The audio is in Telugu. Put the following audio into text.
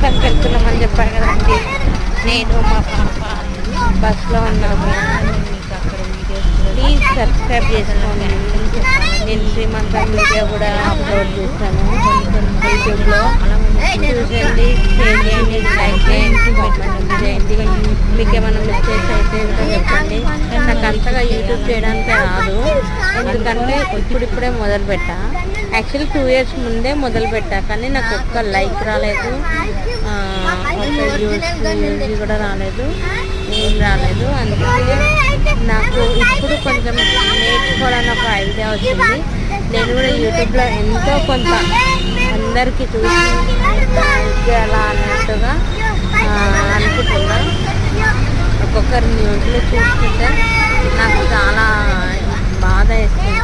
శ్రీకాకుళంకి వెళ్తున్నామని చెప్పాను కదండి. నేను మా పాప బస్లో ఉన్నాము. ప్లీజ్ సబ్స్క్రైబ్ చేసుకోండి. నేను శ్రీమంతం వీడియో కూడా అప్లోడ్ చేస్తాను యూట్యూబ్లో. చూసండి, షేర్ చేయండి, లైక్ చేయండి, కామెంట్ చేయండి. మీకు ఏమైనా మిస్టేక్స్ అయితే చెప్పండి. నాకు అంతగా యూట్యూబ్ చేయడానికి రాదు, ఎందుకంటే ఇప్పుడిప్పుడే మొదలుపెట్టా. యాక్చువల్లీ 2 years ముందే మొదలుపెట్టా, కానీ నాకు ఒక్క లైక్ రాలేదు, ఒక వ్యూస్ కూడా రాలేదు, ఏం రాలేదు. అందుకే నాకు ఇప్పుడు కొంచెం నేర్చుకోవడానికి ఒక ఐడియా వచ్చింది. నేను కూడా యూట్యూబ్లో ఎంతో కొంత అందరికీ చూసి అలా అన్నట్టుగా అనుకుంటున్నా. ఒక్కొక్కరి న్యూస్లో చూస్తుంటే నాకు చాలా బాధ వేస్తుంది.